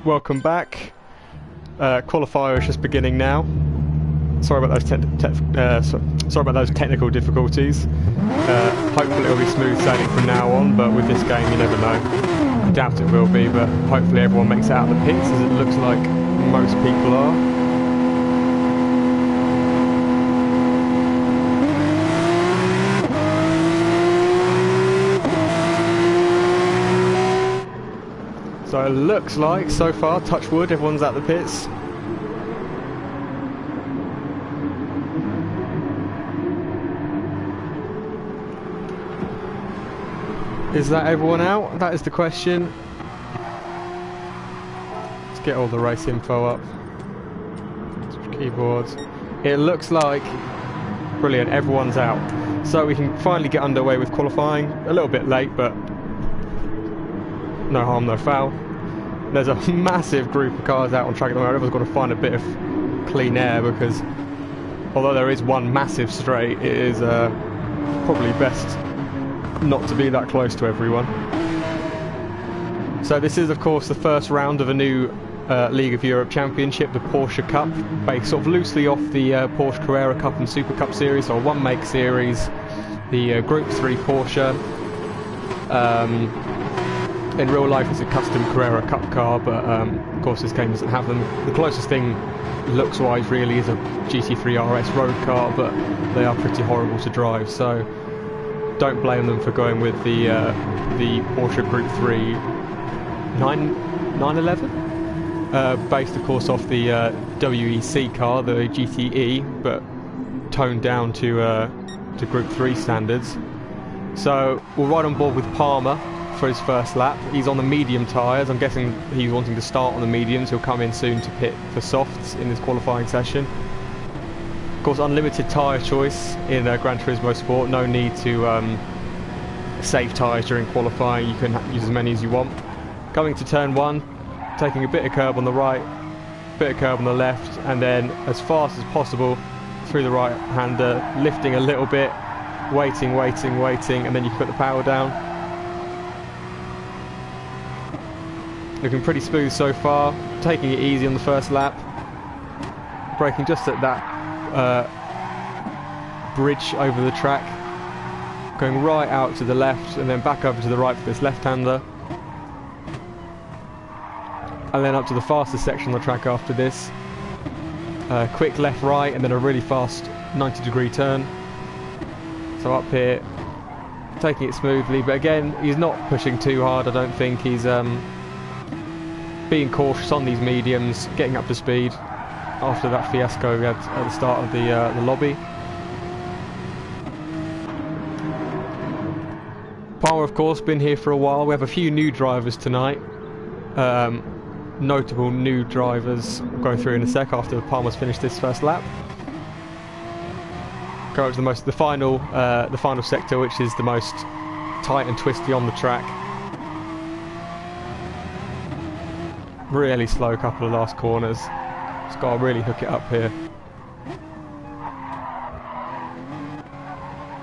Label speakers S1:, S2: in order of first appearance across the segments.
S1: welcome back. Qualifier is just beginning now. Sorry about those technical difficulties. Hopefully it'll be smooth sailing from now on, but with this game you never know. I doubt it will be, but hopefully everyone makes it out of the pits, as it looks like most people are. So it looks like, so far, touch wood, everyone's at the pits. Is that everyone out? That is the question. Let's get all the race info up. Keyboards. It looks like, brilliant, everyone's out. So we can finally get underway with qualifying. A little bit late, but no harm, no foul. There's a massive group of cars out on track at the moment. Everyone's got to find a bit of clean air, because although there is one massive straight, it is probably best not to be that close to everyone. So this is of course the first round of a new League of Europe Championship, the Porsche Cup, based sort of loosely off the Porsche Carrera Cup and Super Cup series, so a one-make series. The Group 3 Porsche. In real life it's a custom Carrera Cup car, but of course this game doesn't have them. The closest thing looks-wise really is a GT3 RS road car, but they are pretty horrible to drive, so don't blame them for going with the Porsche Group 3 911, based of course off the WEC car, the GTE, but toned down to Group 3 standards. So we're right on board with Palmer for his first lap. He's on the medium tyres. I'm guessing he's wanting to start on the mediums. He'll come in soon to pit for softs in this qualifying session. Of course, unlimited tyre choice in Gran Turismo Sport. No need to save tyres during qualifying. You can use as many as you want. Coming to turn 1, taking a bit of curb on the right, bit of curb on the left, and then as fast as possible through the right-hander, lifting a little bit, waiting, and then you put the power down. Looking pretty smooth so far, taking it easy on the first lap, braking just at that bridge over the track, going right out to the left and then back over to the right for this left-hander, and then up to the fastest section on the track after this. Quick left-right and then a really fast 90-degree turn. So up here, taking it smoothly, but again he's not pushing too hard. I don't think he's being cautious on these mediums, getting up to speed after that fiasco we had at the start of the lobby. Palmer, of course, been here for a while. We have a few new drivers tonight. Notable new drivers I'll go through in a sec after Palmer's finished this first lap. Go up to the final sector, which is the most tight and twisty on the track. Really slow couple of last corners. Just got to really hook it up here.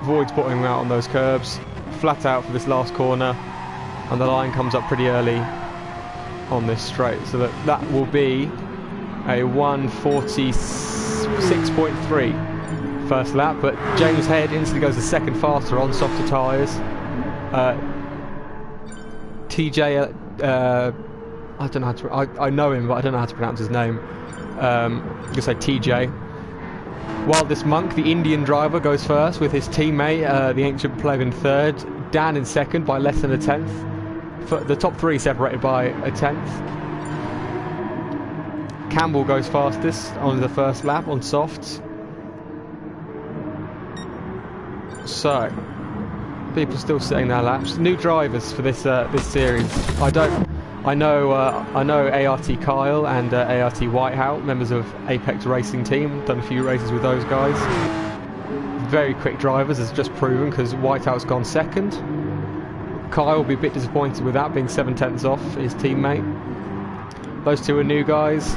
S1: Avoids bottoming out on those curbs. Flat out for this last corner, and the line comes up pretty early on this straight, so that will be a 1:46.3 first lap. But James Head instantly goes a second faster on softer tyres. TJ. I don't know how to. I know him, but I don't know how to pronounce his name. I'm gonna say TJ. Wildest Monk, the Indian driver, goes first with his teammate, the Ancient Pleb, in third. Dan in second by less than a tenth. The top three separated by a tenth. Campbell goes fastest on the first lap on softs. So people still setting their laps. New drivers for this series. I know ART Kyle and ART Whitehout, members of Apex Racing Team. Done a few races with those guys. Very quick drivers, as just proven, because Whitehout's gone second. Kyle will be a bit disappointed with that, being 7 tenths off his teammate. Those two are new guys.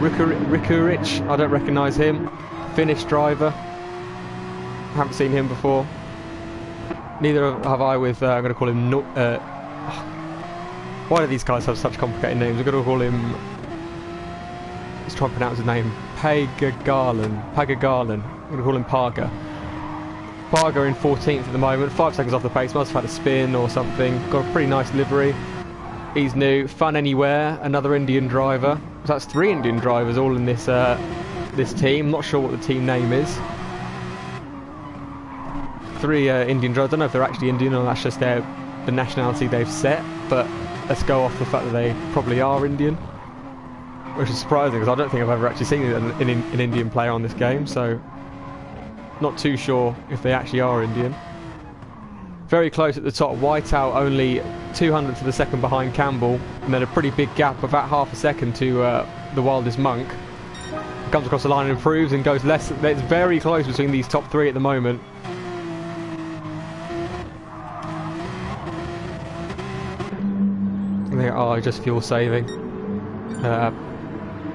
S1: Rikuric, I don't recognise him. Finnish driver. Haven't seen him before. Neither have I with, I'm going to call him Why do these guys have such complicated names? We're going to call him... Let's try and pronounce his name. Pagagalan. We're going to call him Parga. Parga in 14th at the moment. 5 seconds off the pace. Must have had a spin or something. Got a pretty nice livery. He's new. Fun Anywhere. Another Indian driver. So that's 3 Indian drivers all in this this team. Not sure what the team name is. 3 Indian drivers. I don't know if they're actually Indian or that's just the nationality they've set. But let's go off the fact that they probably are Indian. Which is surprising because I don't think I've ever actually seen an Indian player on this game. So not too sure if they actually are Indian. Very close at the top. Whiteout only 200th of a second behind Campbell. And then a pretty big gap, about half a second to the Wildest Monk. Comes across the line and improves and goes less. It's very close between these top 3 at the moment. And they are just fuel saving.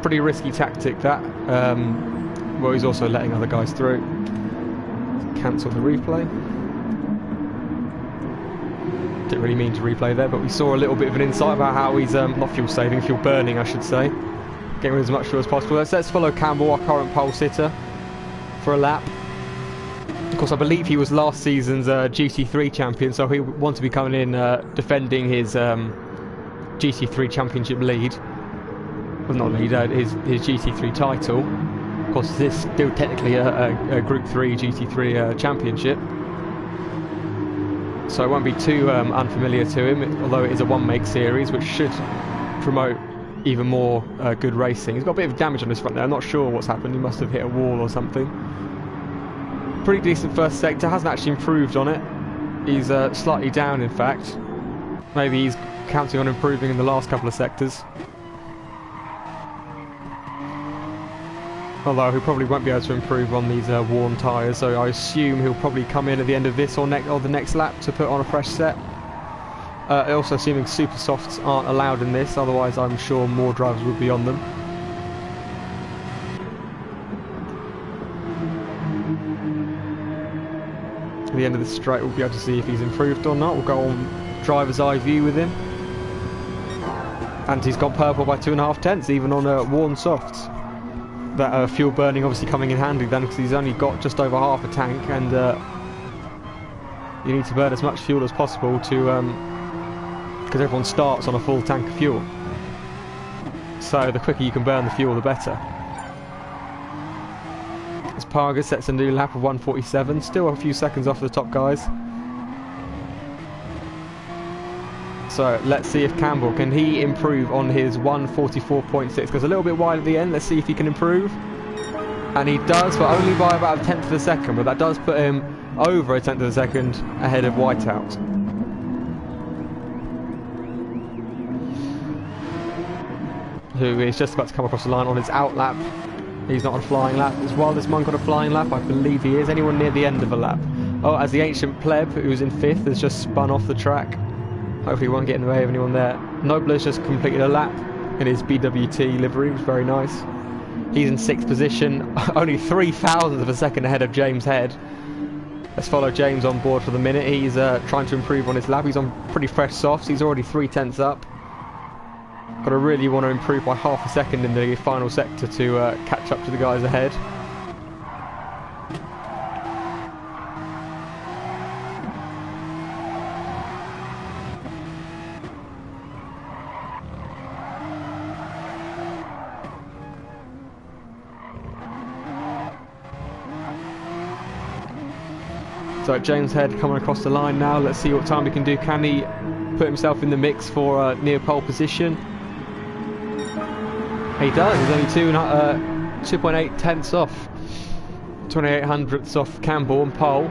S1: Pretty risky tactic that. Well, he's also letting other guys through. Cancel the replay. Didn't really mean to replay there, but we saw a little bit of an insight about how he's not fuel saving, fuel burning I should say. Getting rid of as much fuel as possible. Let's follow Campbell, our current pole sitter, for a lap. Of course, I believe he was last season's GT3 champion, so he wants to be coming in defending his GT3 championship lead. Well, not lead, his GT3 title. Of course, this is still technically a Group 3 GT3 championship. So it won't be too unfamiliar to him, although it is a one-make series, which should promote even more good racing. He's got a bit of damage on his front there. I'm not sure what's happened. He must have hit a wall or something. Pretty decent first sector. Hasn't actually improved on it. He's slightly down, in fact. Maybe he's counting on improving in the last couple of sectors. Although he probably won't be able to improve on these worn tyres, so I assume he'll probably come in at the end of this or the next lap to put on a fresh set. Also assuming super softs aren't allowed in this, otherwise I'm sure more drivers would be on them. At the end of this straight we'll be able to see if he's improved or not. We'll go on driver's eye view with him. And he's got purple by 2.5 tenths, even on worn softs. That fuel burning obviously coming in handy then, because he's only got just over half a tank, and you need to burn as much fuel as possible to because everyone starts on a full tank of fuel, so the quicker you can burn the fuel the better. As Parga sets a new lap of 1:47, still a few seconds off the top guys. So let's see if Campbell, can he improve on his 1:44.6, goes a little bit wide at the end. Let's see if he can improve, and he does, but only by about 1/10 of a second, but that does put him over 1/10 of a second ahead of Whiteout, who is just about to come across the line on his out lap. He's not on a flying lap. Is Wildest Monk on a flying lap? I believe he is. Anyone near the end of a lap? Oh, as the Ancient Pleb, who was in 5th, has just spun off the track. Hopefully he won't get in the way of anyone there. Nobler's just completed a lap in his BWT livery, which was very nice. He's in 6th position, only 0.003 of a second ahead of James Head. Let's follow James on board for the minute. He's trying to improve on his lap. He's on pretty fresh softs. He's already 3 tenths up. Got to really want to improve by half a second in the final sector to catch up to the guys ahead. So James Head coming across the line now. Let's see what time he can do. Can he put himself in the mix for near pole position? He does. He's only 2.8 tenths off. 28 hundredths off Campbell and pole.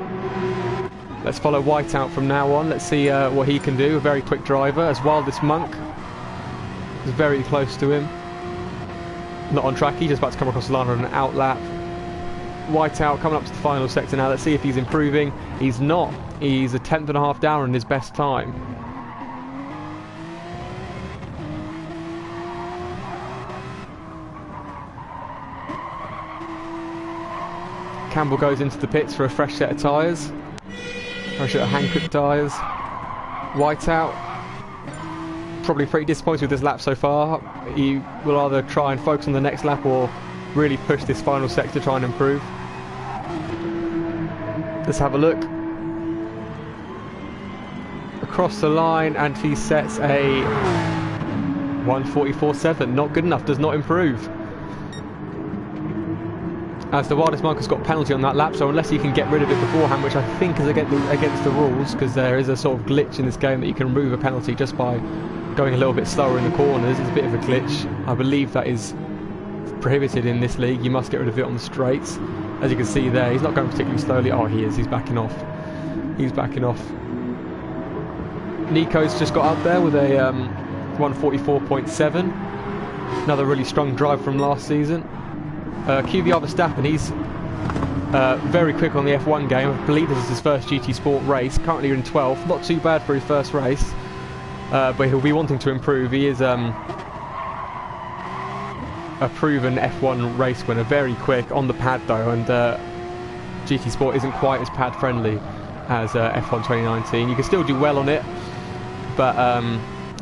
S1: Let's follow Whiteout from now on. Let's see what he can do. A very quick driver. As Wildest Monk is very close to him. Not on track. He's just about to come across the line on an out lap. Whiteout coming up to the final sector now. Let's see if he's improving. He's not. He's 1.5 down on his best time. Campbell goes into the pits for a fresh set of tyres. Fresh set of Hankook tyres. Whiteout probably pretty disappointed with this lap so far. He will either try and focus on the next lap or really push this final sector to try and improve. Let's have a look. Across the line, and he sets a 1:44.7. Not good enough, does not improve. As the Wildest Monk has got a penalty on that lap, so unless he can get rid of it beforehand, which I think is against the rules, because there is a sort of glitch in this game that you can remove a penalty just by going a little bit slower in the corners. It's a bit of a glitch. I believe that is prohibited in this league. You must get rid of it on the straights. As you can see there, he's not going particularly slowly. Oh, he is. He's backing off. He's backing off. Nico's just got up there with a 1:44.7. Another really strong drive from last season. QVR Verstappen, he's very quick on the F1 game. I believe this is his first GT Sport race. Currently in 12th. Not too bad for his first race. But he'll be wanting to improve. He is a proven F1 race winner. Very quick on the pad though. And GT Sport isn't quite as pad friendly as F1 2019. You can still do well on it. But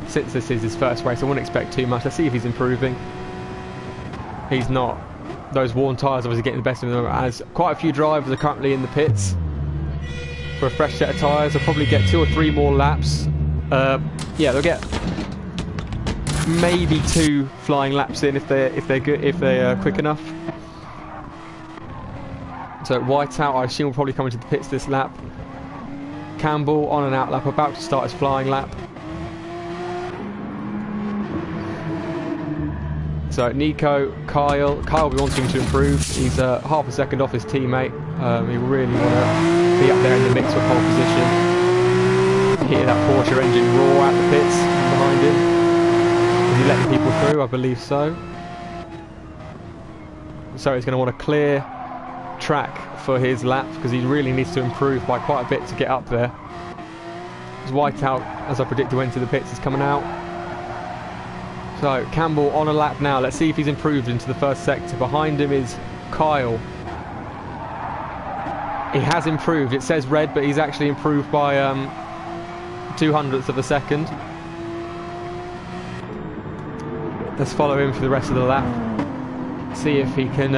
S1: since this is his first race, I wouldn't expect too much. Let's see if he's improving. He's not. Those worn tyres obviously getting the best of them, as quite a few drivers are currently in the pits for a fresh set of tyres. They'll probably get 2 or 3 more laps. Yeah, they'll get maybe 2 flying laps in if they're good, if they're quick enough. So Whiteout, I assume, will probably come into the pits this lap. Campbell on an out lap, about to start his flying lap. So Nico, Kyle will be wanting to improve. He's half a second off his teammate. He will really want to be up there in the mix for pole position. Hear that Porsche engine roar out the pits behind him. Is he letting people through? I believe so. So he's going to want a clear track for his lap because he really needs to improve by quite a bit to get up there. His Whiteout, as I predicted, went to the pits, is coming out. So Campbell on a lap now. Let's see if he's improved into the first sector. Behind him is Kyle. He has improved. It says red, but he's actually improved by 0.02 of a second. Let's follow him for the rest of the lap. See if he can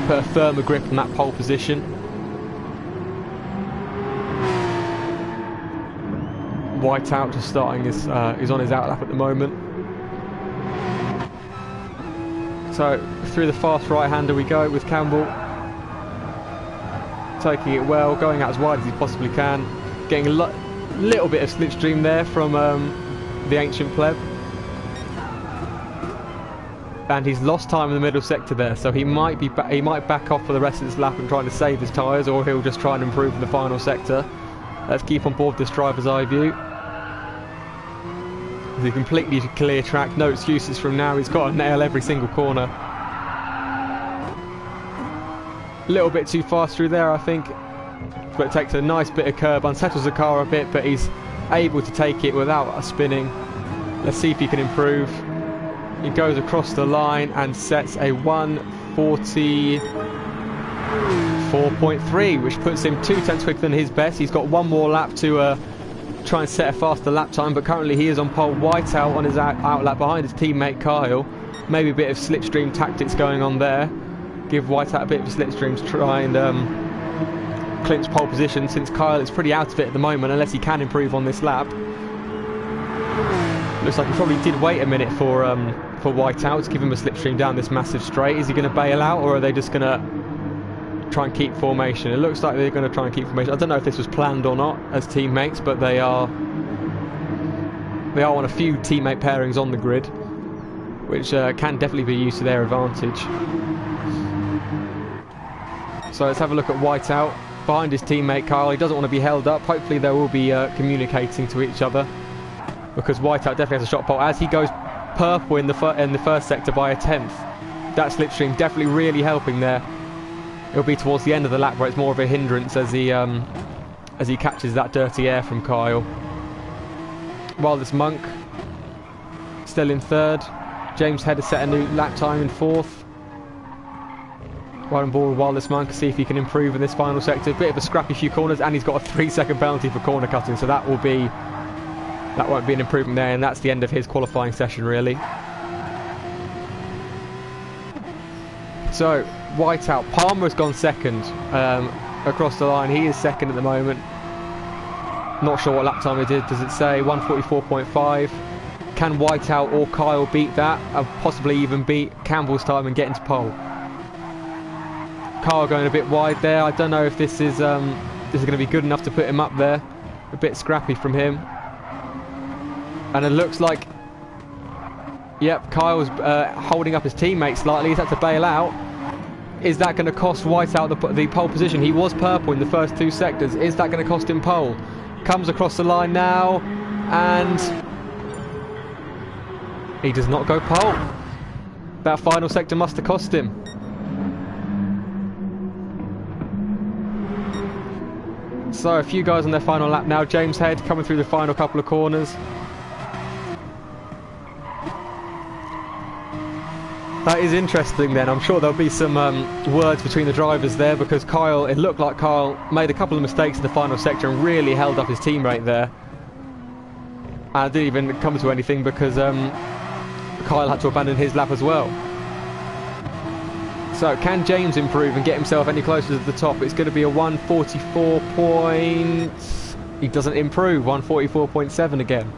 S1: put a firmer grip on that pole position. Whiteout just starting his, he's on his out lap at the moment. So through the fast right-hander we go with Campbell. Taking it well, going out as wide as he possibly can. Getting a little bit of slipstream there from the Ancient Pleb. And he's lost time in the middle sector there, so he might back off for the rest of this lap and trying to save his tyres, or he'll just try and improve in the final sector. Let's keep on board this driver's eye view. It's a completely clear track, no excuses from now. He's got to nail every single corner. A little bit too fast through there, I think, but it takes a nice bit of curb, unsettles the car a bit, but he's able to take it without a spinning. Let's see if he can improve. He goes across the line and sets a 1:44.3, which puts him 0.2 quicker than his best. He's got 1 more lap to try and set a faster lap time, but currently he is on pole. Whiteout on his out lap behind his teammate Kyle. Maybe a bit of slipstream tactics going on there. Give Whiteout a bit of a slipstream to try and clinch pole position, since Kyle is pretty out of it at the moment, unless he can improve on this lap. Looks like he probably did wait a minute for Whiteout to give him a slipstream down this massive straight. Is he going to bail out, or are they just going to try and keep formation? It looks like they're going to try and keep formation. I don't know if this was planned or not as teammates, but they are on a few teammate pairings on the grid, which can definitely be used to their advantage. So let's have a look at Whiteout behind his teammate Kyle. He doesn't want to be held up. Hopefully they will be communicating to each other, because Whiteout definitely has a shot pole as he goes purple in the first sector by 1/10. That slipstream definitely really helping there. It'll be towards the end of the lap where it's more of a hindrance as he catches that dirty air from Kyle. Wildest Monk still in 3rd. James Head has set a new lap time in 4th. Right on board with Wildest Monk, see if he can improve in this final sector. Bit of a scrappy few corners, and he's got a 3-second penalty for corner cutting, so that will be That won't be an improvement there, and that's the end of his qualifying session, really. So, Whiteout. Palmer has gone second across the line. He is second at the moment. Not sure what lap time he did. Does it say 1:44.5? Can Whiteout or Kyle beat that? And possibly even beat Campbell's time and get into pole. Kyle going a bit wide there. I don't know if this is going to be good enough to put him up there. A bit scrappy from him. And it looks like, yep, Kyle's holding up his teammate slightly. He's had to bail out. Is that going to cost Whiteout the pole position? He was purple in the first 2 sectors. Is that going to cost him pole? Comes across the line now, and he does not go pole. That final sector must have cost him. So a few guys on their final lap now. James Head coming through the final couple of corners. That is interesting then. I'm sure there'll be some words between the drivers there, because Kyle, it looked like Kyle made a couple of mistakes in the final sector and really held up his teammate there. And it didn't even come to anything because Kyle had to abandon his lap as well. So can James improve and get himself any closer to the top? It's going to be a 1:44 point... He doesn't improve. 1:44.7 again.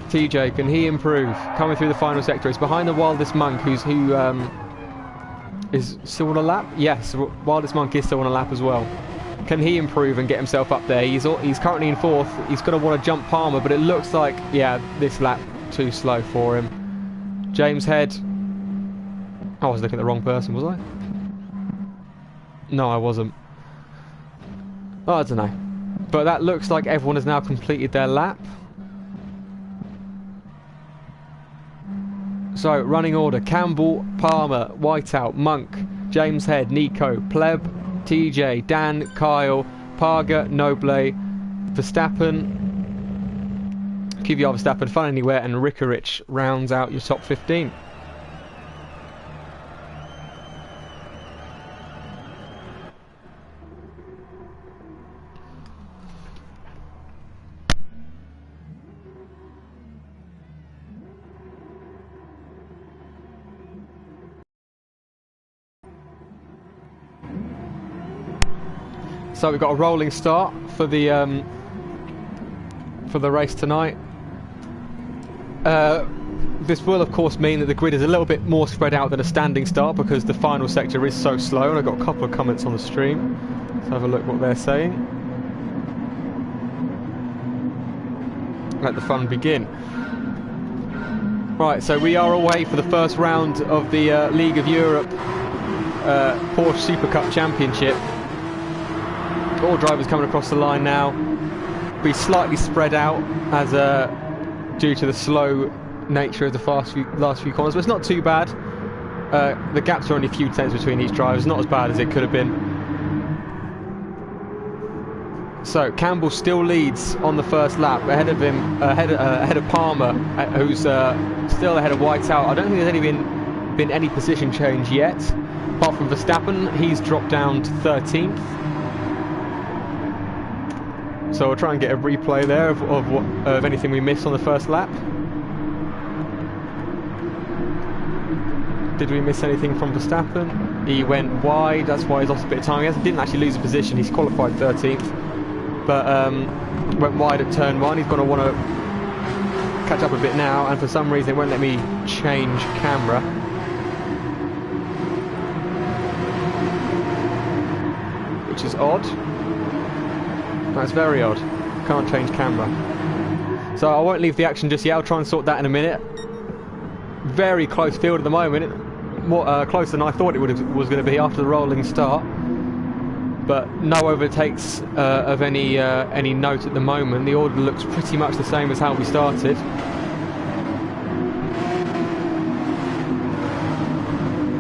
S1: TJ, can he improve? Coming through the final sector. It's behind the Wildest Monk, who is still on a lap? Yes, Wildest Monk is still on a lap as well. Can he improve and get himself up there? He's currently in 4th. He's going to want to jump Palmer, but it looks like, yeah, this lap too slow for him. James Head. I was looking at the wrong person, was I? No, I wasn't. Oh, I don't know. But that looks like everyone has now completed their lap. So, running order: Campbell, Palmer, Whiteout, Monk, James Head, Nico, Pleb, TJ, Dan, Kyle, Parga, Noble, Verstappen, Kvyat Verstappen, Fun Anywhere, and Rickarich rounds out your top 15. So we've got a rolling start for the race tonight. This will of course mean that the grid is a little bit more spread out than a standing start, because the final sector is so slow, and I've got a couple of comments on the stream. Let's have a look what they're saying. Let the fun begin. Right, so we are away for the first round of the League of Europe Porsche Super Cup Championship. All drivers coming across the line now. Be slightly spread out as due to the slow nature of the last few corners, but it's not too bad. The gaps are only a few tenths between each driver. It's not as bad as it could have been. So Campbell still leads on the first lap, ahead of him, ahead of Palmer, who's still ahead of Whiteout. I don't think there's been any position change yet, apart from Verstappen. He's dropped down to 13th. So we'll try and get a replay there of anything we missed on the first lap. Did we miss anything from Verstappen? He went wide, that's why he's lost a bit of time. He didn't actually lose a position, he's qualified 13th. But went wide at turn 1. He's going to want to catch up a bit now, and for some reason it won't let me change camera. Which is odd. That's very odd. Can't change camera. So I won't leave the action just yet. I'll try and sort that in a minute. Very close field at the moment. More closer than I thought it was going to be after the rolling start. But no overtakes of any note at the moment. The order looks pretty much the same as how we started.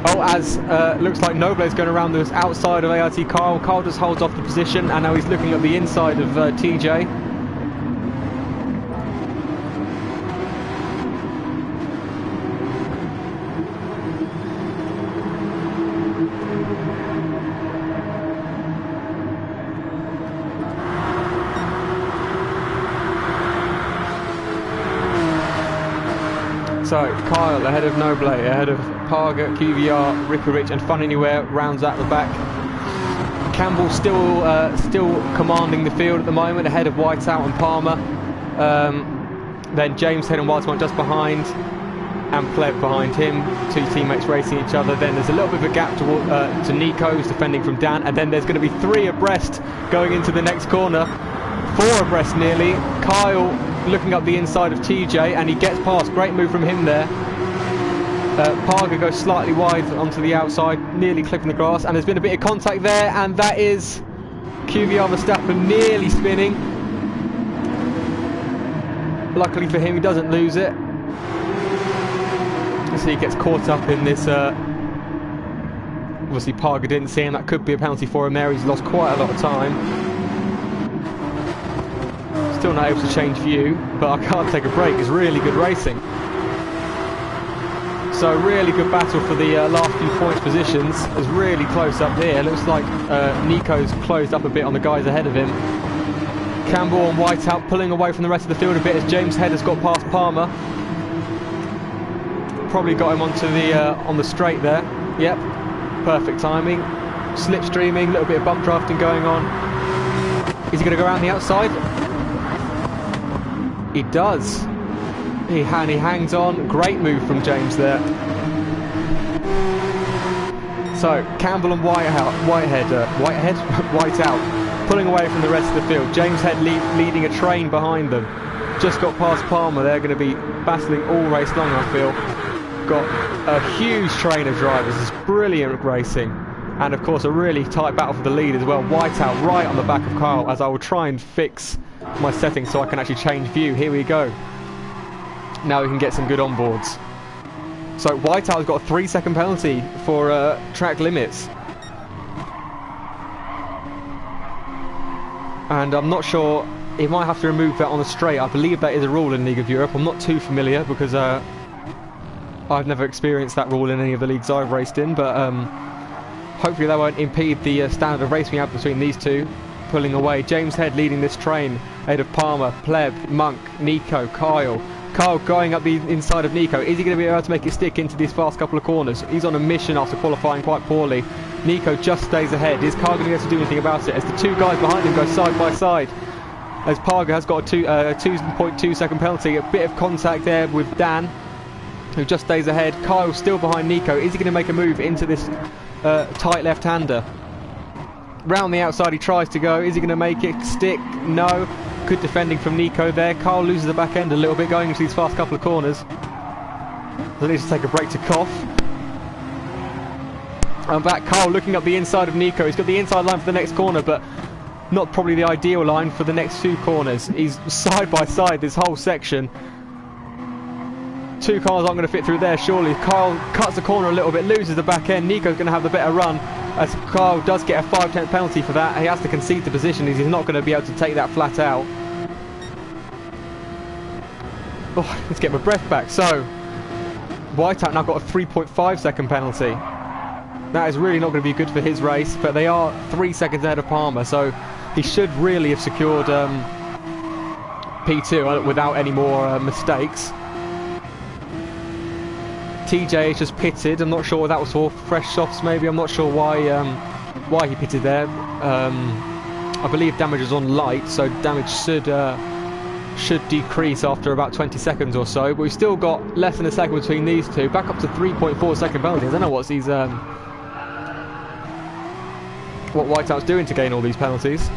S1: Oh, as looks like Noble's going around the outside of ART Kyle. Kyle just holds off the position, and now he's looking at the inside of TJ. So Kyle ahead of Noble, ahead of Parga, QVR, Rickarich, and Fun Anywhere rounds out the back. Campbell still commanding the field at the moment, ahead of Whiteout and Palmer. Then James Head and Whiteout just behind, and Pleb behind him. Two teammates racing each other. Then there's a little bit of a gap to Nico, who's defending from Dan, and then there's going to be 3 abreast going into the next corner. 4 abreast nearly. Kyle looking up the inside of TJ, and he gets past. Great move from him there. Parga goes slightly wide onto the outside, nearly clipping the grass, and there's been a bit of contact there, and that is QVR Verstappen nearly spinning. Luckily for him, he doesn't lose it. So he gets caught up in this. Obviously, Parga didn't see him. That could be a penalty for him there. He's lost quite a lot of time. Still not able to change view, but I can't take a break. It's really good racing. So really good battle for the last few points positions. It's really close up here. Looks like Nico's closed up a bit on the guys ahead of him. Campbell and Whiteout pulling away from the rest of the field a bit as James Head has got past Palmer. Probably got him onto the on the straight there. Yep, perfect timing. Slipstreaming, a little bit of bump drafting going on. Is he going to go around the outside? He does. He hangs on. Great move from James there. So Campbell and Whiteout pulling away from the rest of the field. James Head leading a train behind them. Just got past Palmer. They're going to be battling all race long, I feel. Got a huge train of drivers. It's brilliant racing. And of course a really tight battle for the lead as well. Whiteout right on the back of Kyle, as I will try and fix my settings so I can actually change view. Here we go. Now we can get some good onboards. So Whiteout's got a 3-second penalty for track limits. And I'm not sure, he might have to remove that on the straight. I believe that is a rule in League of Europe. I'm not too familiar because I've never experienced that rule in any of the leagues I've raced in, but hopefully that won't impede the standard of race we have between these two. Pulling away, James Head leading this train ahead of Palmer, Pleb, Monk, Nico, Kyle. Kyle going up the inside of Nico. Is he going to be able to make it stick into these fast couple of corners? He's on a mission after qualifying quite poorly. Nico just stays ahead. Is Kyle going to be able to do anything about it as the two guys behind him go side by side? As Parga has got a 2.2 second penalty. A bit of contact there with Dan, who just stays ahead. Kyle still behind Nico. Is he going to make a move into this tight left-hander? Round the outside he tries to go. Is he going to make it stick? No. Good defending from Nico there. Kyle loses the back end a little bit going into these fast couple of corners. He needs to take a break to cough. And back, Kyle looking up the inside of Nico. He's got the inside line for the next corner, but not probably the ideal line for the next 2 corners. He's side by side this whole section. 2 cars aren't going to fit through there, surely. Kyle cuts the corner a little bit, loses the back end. Nico's going to have the better run, as Kyle does get a 5/10 penalty for that. He has to concede the position, as he's not going to be able to take that flat out. Oh, let's get my breath back. So, Whiteout now got a 3.5 second penalty. That is really not going to be good for his race, but they are 3 seconds ahead of Palmer, so he should really have secured P2 without any more mistakes. TJ is just pitted. I'm not sure what that was for. Fresh softs maybe. I'm not sure why he pitted there. I believe damage is on light, so damage should decrease after about 20 seconds or so. But we've still got less than a second between these two. Back up to 3.4 second penalty. I don't know what Whiteout's doing to gain all these penalties.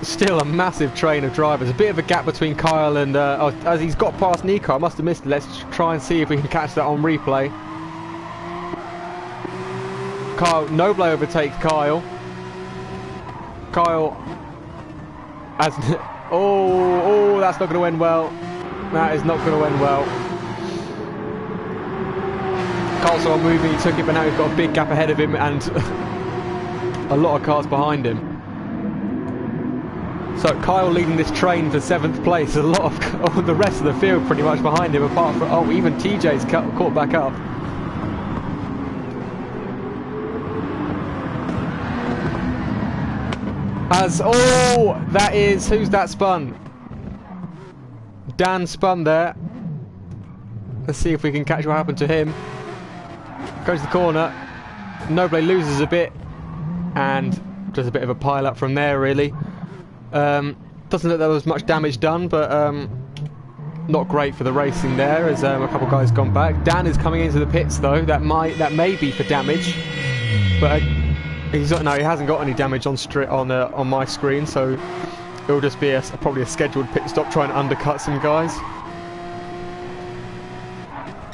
S1: Still a massive train of drivers. A bit of a gap between Kyle and as he's got past Nico. I must have missed it. Let's try and see if we can catch that on replay. Noble overtakes Kyle. Kyle has oh, that's not going to end well. That is not going to end well. Kyle's on moving, he took it, but now he's got a big gap ahead of him and a lot of cars behind him. So Kyle leading this train to 7th place. A lot of the rest of the field pretty much behind him, apart from even TJ's caught back up. As, oh, that is, who's that spun? Dan spun there. Let's see if we can catch what happened to him. Goes to the corner. Noble loses a bit. And just a bit of a pile up from there, really. Doesn't look there was much damage done, but not great for the racing there, as a couple guys gone back. Dan is coming into the pits though. That may be for damage, but he's not. No, he hasn't got any damage on my screen, so it'll just be probably a scheduled pit stop trying to undercut some guys.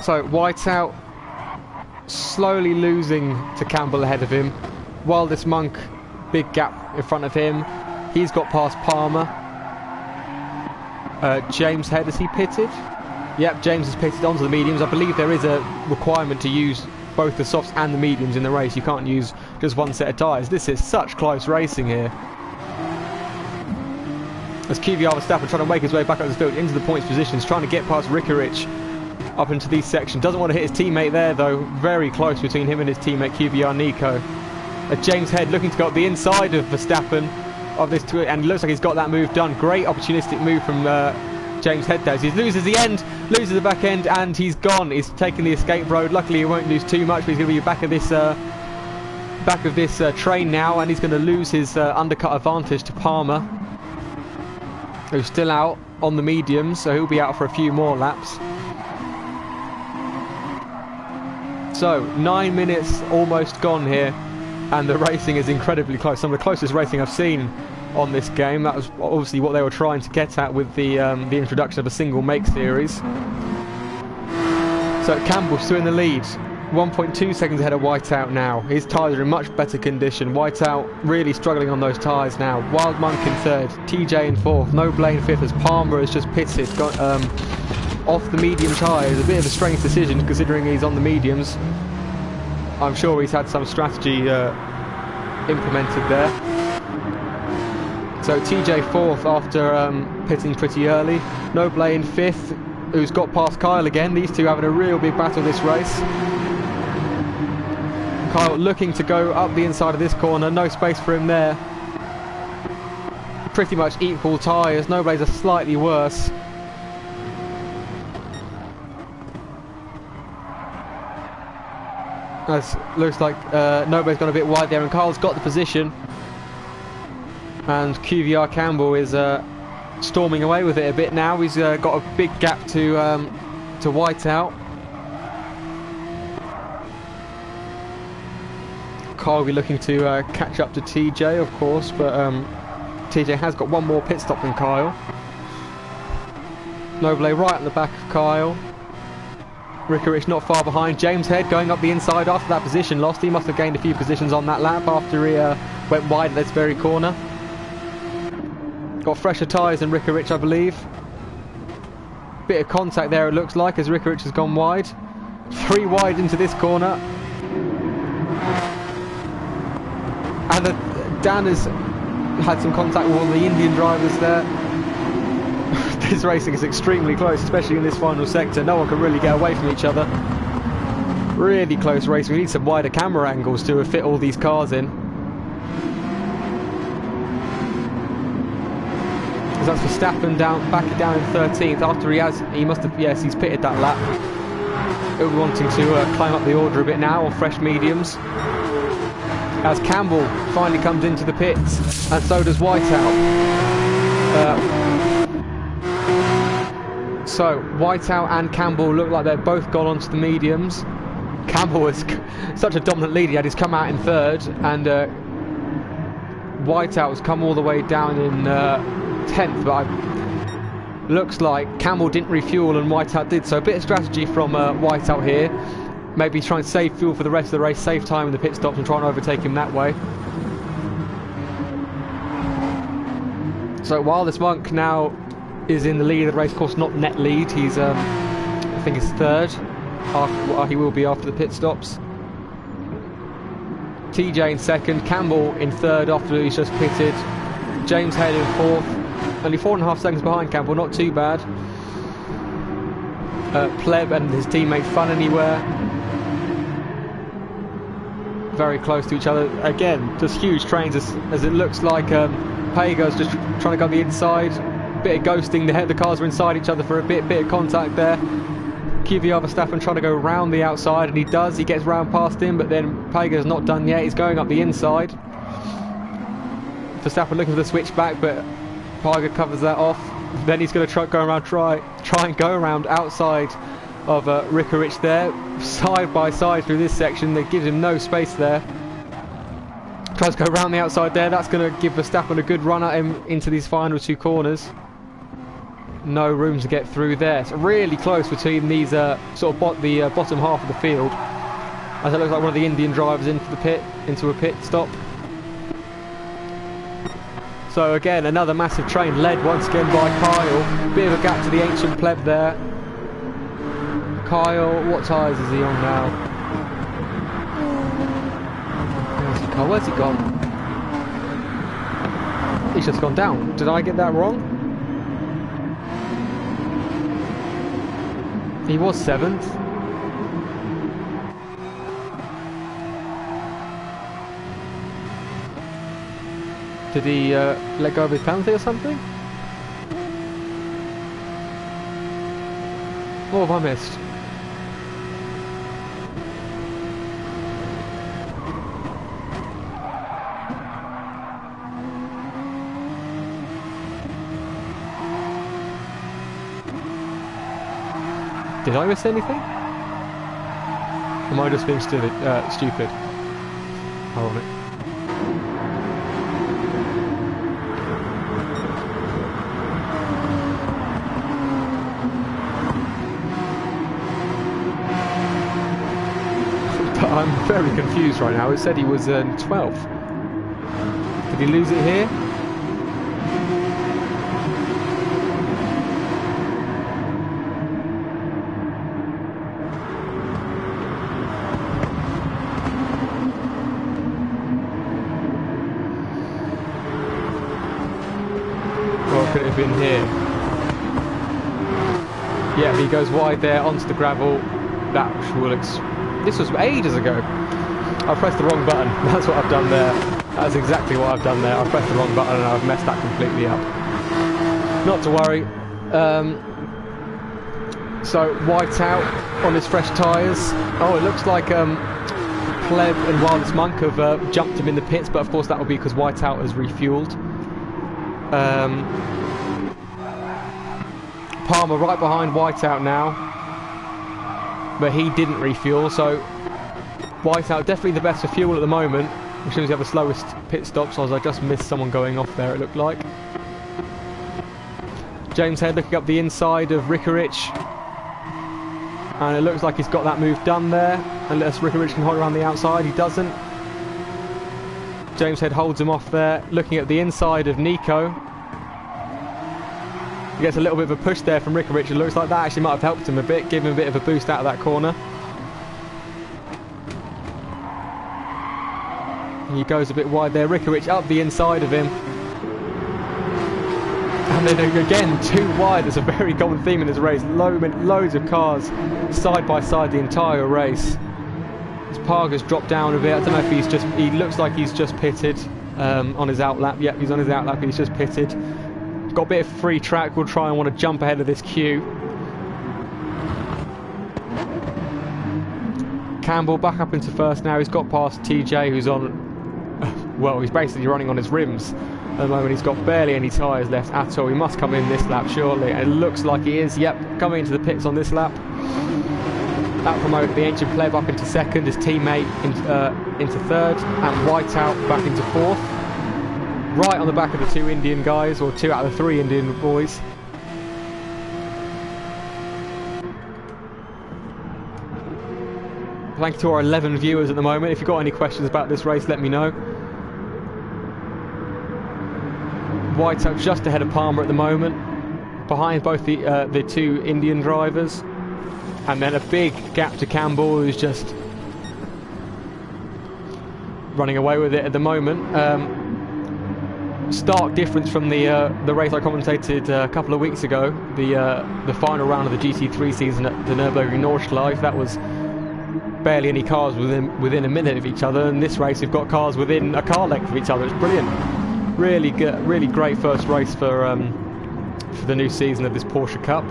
S1: So Whiteout slowly losing to Campbell ahead of him, while this Monk, big gap in front of him. He's got past Palmer. James Head, is he pitted? Yep, James is pitted onto the mediums. I believe there is a requirement to use both the softs and the mediums in the race. You can't use just one set of tyres. This is such close racing here. As QVR Verstappen trying to make his way back up the field into the points positions, trying to get past Rickarich up into these sections. Doesn't want to hit his teammate there though. Very close between him and his teammate QVR Nico. James Head looking to go up the inside of Verstappen of this, and it looks like he's got that move done. Great opportunistic move from James Head there. He loses the end, loses the back end, and he's gone. He's taken the escape road. Luckily he won't lose too much, but he's going to be back of this train now, and he's going to lose his undercut advantage to Palmer, who's still out on the mediums, so he'll be out for a few more laps. So 9 minutes almost gone here, and the racing is incredibly close. Some of the closest racing I've seen on this game. That was obviously what they were trying to get at with the introduction of a single make series. So Campbell's still in the lead, 1.2 seconds ahead of Whiteout now. His tyres are in much better condition. Whiteout really struggling on those tyres now. Wild Monk in third, TJ in fourth, Noble in fifth, as Palmer has just pitted, got off the medium tyres. A bit of a strange decision considering he's on the mediums. I'm sure he's had some strategy implemented there. So TJ fourth after pitting pretty early. Noble in fifth, who's got past Kyle again. These two having a real big battle this race. Kyle looking to go up the inside of this corner, no space for him there. Pretty much equal tyres. Noble's are slightly worse. As looks like Noble's gone a bit wide there, and Carl's got the position, and QVR Campbell is storming away with it a bit now. He's got a big gap to Whiteout. Carl will be looking to catch up to TJ, of course, but TJ has got one more pit stop than Kyle. Noble right at the back of Kyle. Rickarich not far behind. James Head going up the inside after that position lost. He must have gained a few positions on that lap after he went wide at this very corner. Got fresher tyres than Rickarich, I believe. Bit of contact there it looks like, as Rickarich has gone wide. 3 wide into this corner. And Dan has had some contact with all the Indian drivers there. This racing is extremely close, especially in this final sector. No one can really get away from each other. Really close racing. We need some wider camera angles to fit all these cars in. So that's Verstappen back down in 13th after he must have, yes, he's pitted that lap. He'll be wanting to climb up the order a bit now on fresh mediums. As Campbell finally comes into the pits, and so does Whiteout. So Whiteout and Campbell look like they've both gone onto the mediums. Campbell was such a dominant lead, he had his come out in third, and Whiteout has come all the way down in 10th, but looks like Campbell didn't refuel and Whiteout did, so a bit of strategy from Whiteout here. Maybe try and save fuel for the rest of the race, save time in the pit stops and try and overtake him that way. So while this Monk now is in the lead of the race, of course not net lead, he's I think he's third, he will be after the pit stops. TJ in second, Campbell in third after he's just pitted, James Head in fourth, only 4.5 seconds behind Campbell, not too bad. Pleb and his teammate Fun Anywhere very close to each other. Again, just huge trains as it looks like Pager's just trying to go the inside. Bit of ghosting, the cars are inside each other for a bit of contact there. Kvyat Verstappen trying to go round the outside, and he does. He gets round past him, but then Pager's not done yet. He's going up the inside. Verstappen looking for the switchback, but Pager covers that off. Then he's going to try and go around outside of Rickarich there, side by side through this section. That gives him no space there. Tries to go around the outside there. That's going to give Verstappen a good run at him into these final two corners. No room to get through there. It's really close between these the bottom half of the field. As it looks like one of the Indian drivers into a pit stop. So again, another massive train led once again by Kyle. Bit of a gap to the ancient pleb there. Kyle, what tyres is he on now? Where's he gone? He's just gone down. Did I get that wrong? He was 7th. Did he let go of his penalty or something? What have I missed? Did I miss anything? Am I just being stupid? Hold on it. I'm very confused right now. It said he was 12th. Did he lose it here? Could it have been here? Yeah, he goes wide there onto the gravel. This was ages ago. I pressed the wrong button. That's what I've done there. That's exactly what I've done there. I pressed the wrong button and I've messed that completely up. Not to worry. So white out on his fresh tyres. Oh, it looks like Pleb and Wildest Monk have jumped him in the pits, but of course that will be because Whiteout has refueled. Palmer right behind Whiteout now, but he didn't refuel, so Whiteout definitely the best for fuel at the moment, which means we have the slowest pit stops, as I just missed someone going off there, it looked like. James Head looking up the inside of Rickarich, and it looks like he's got that move done there, unless Rickarich can hold around the outside. He doesn't. James Head holds him off there, looking at the inside of Nico. He gets a little bit of a push there from Rickarich. It looks like that actually might have helped him a bit, give him a bit of a boost out of that corner. And he goes a bit wide there. Rickarich up the inside of him. And then again, too wide. There's a very common theme in this race. Loads of cars side by side the entire race. His Parga's dropped down a bit. I don't know if he's just... He looks like he's just pitted on his outlap. Yep, he's on his outlap. He's just pitted. Got a bit of free track. We'll try and want to jump ahead of this queue. Campbell back up into first now. He's got past TJ, who's on... Well, he's basically running on his rims at the moment. He's got barely any tyres left at all. He must come in this lap, surely. And it looks like he is. Yep, coming into the pits on this lap. That promoted the ancient pleb up into second, his teammate into third, and Whiteout back into fourth. Right on the back of the two Indian guys, or 2 out of the 3 Indian boys. Thank you to our 11 viewers at the moment. If you've got any questions about this race, let me know. Whiteout just ahead of Palmer at the moment, behind both the 2 Indian drivers. And then a big gap to Campbell, who's just running away with it at the moment. Stark difference from the race I commentated a couple of weeks ago, the final round of the GT3 season at the Nürburgring Nordschleife. That was barely any cars within a minute of each other, and this race we've got cars within a car length of each other. It's brilliant. Really good, really great first race for the new season of this Porsche Cup.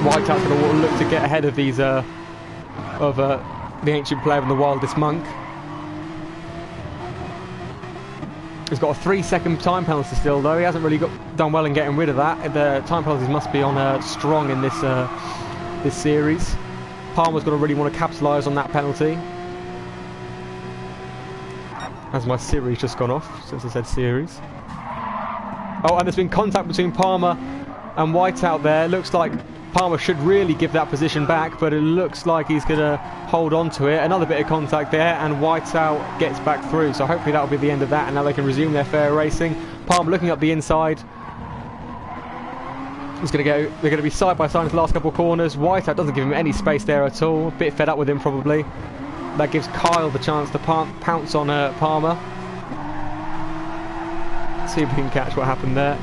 S1: Whiteout's going to look to get ahead of these the Ancient Player and the Wildest Monk. He's got a 3-second time penalty still, though. He hasn't really done well in getting rid of that. The time penalties must be on strong in this this series. Palmer's going to really want to capitalise on that penalty. As my Siri's just gone off since I said series. Oh, and there's been contact between Palmer and Whiteout there. Looks like Palmer should really give that position back, but it looks like he's going to hold on to it. Another bit of contact there, and Whiteout gets back through. So hopefully that'll be the end of that, and now they can resume their fair racing. Palmer looking up the inside. He's going to go. They're going to be side by side in the last couple of corners. Whiteout doesn't give him any space there at all. A bit fed up with him probably. That gives Kyle the chance to pounce on Palmer. See if we can catch what happened there.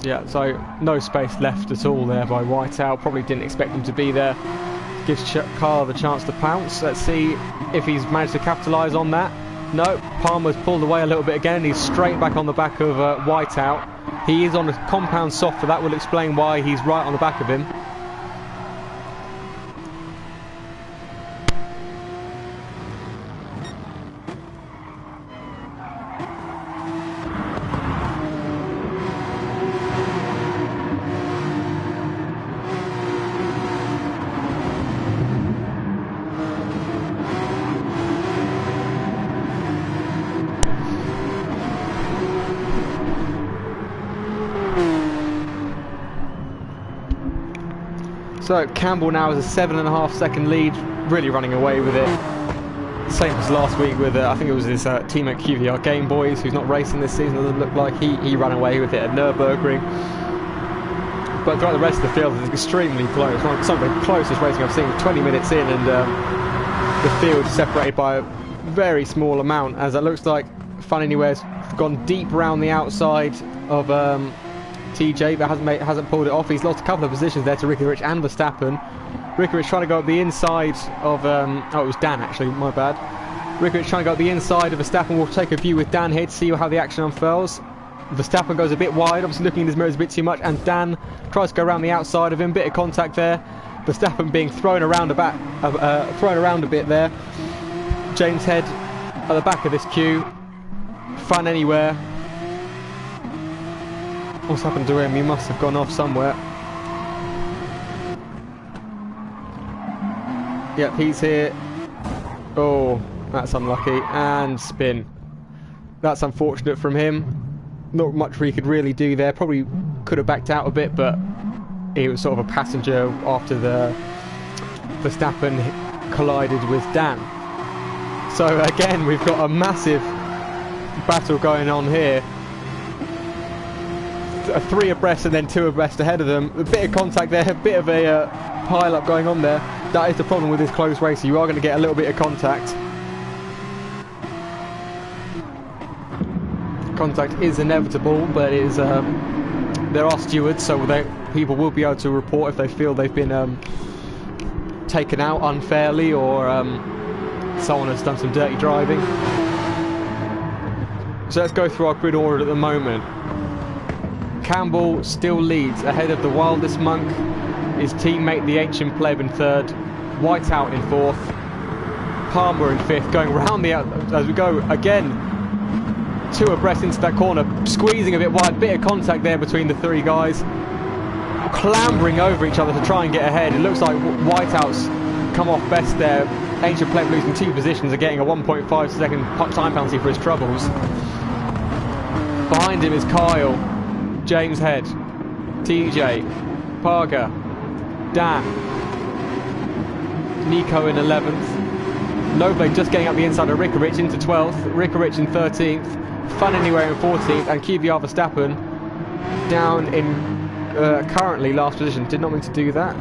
S1: Yeah, so no space left at all there by Whiteout. Probably didn't expect him to be there. Gives Kyle the chance to pounce. Let's see if he's managed to capitalise on that. No, Palmer's pulled away a little bit again. He's straight back on the back of Whiteout. He is on a compound soft, so that will explain why he's right on the back of him. So Campbell now has a 7.5 second lead, really running away with it. Same as last week with, I think it was his teammate QVR Game Boys, who's not racing this season, doesn't look like. He ran away with it at Nürburgring. But throughout the rest of the field, it's extremely close. Some of the closest racing I've seen, 20 minutes in, and the field is separated by a very small amount, as it looks like Fun Anywhere's gone deep around the outside of TJ, but hasn't pulled it off. He's lost a couple of positions there to Ricky Rich and Verstappen. Ricky Rich trying to go up the inside of oh, it was Dan actually, my bad. Ricky Rich trying to go up the inside of Verstappen. We'll take a view with Dan here to see how the action unfurls. Verstappen goes a bit wide, obviously looking in his mirrors a bit too much, and Dan tries to go around the outside of him. Bit of contact there. Verstappen being thrown around a bit there. James Head at the back of this queue. Fun Anywhere. What's happened to him? He must have gone off somewhere. Yep, he's here. Oh, that's unlucky. And spin. That's unfortunate from him. Not much he could really do there. Probably could have backed out a bit, but he was sort of a passenger after the Verstappen collided with Dan. So again, we've got a massive battle going on here. 3 abreast and then 2 abreast ahead of them. A bit of contact there, a bit of a pile-up going on there. That is the problem with this close race. You are going to get a little bit of contact. Contact is inevitable, but it is, there are stewards, so people will be able to report if they feel they've been taken out unfairly, or someone has done some dirty driving. So let's go through our grid order at the moment. Campbell still leads ahead of the Wildest Monk, his teammate the Ancient Pleb in 3rd, Whiteout in 4th, Palmer in 5th, going round the as we go again, 2 abreast into that corner, squeezing a bit wide, bit of contact there between the 3 guys, clambering over each other to try and get ahead. It looks like Whiteout's come off best there. Ancient Pleb losing 2 positions and getting a 1.5 second time penalty for his troubles. Behind him is Kyle, James Head, TJ, Parker, Dan, Nico in 11th, Noble just getting up the inside of Rickarich into 12th, Rickarich in 13th, Fun Anywhere in 14th, and QVR Verstappen down in currently last position. Did not mean to do that.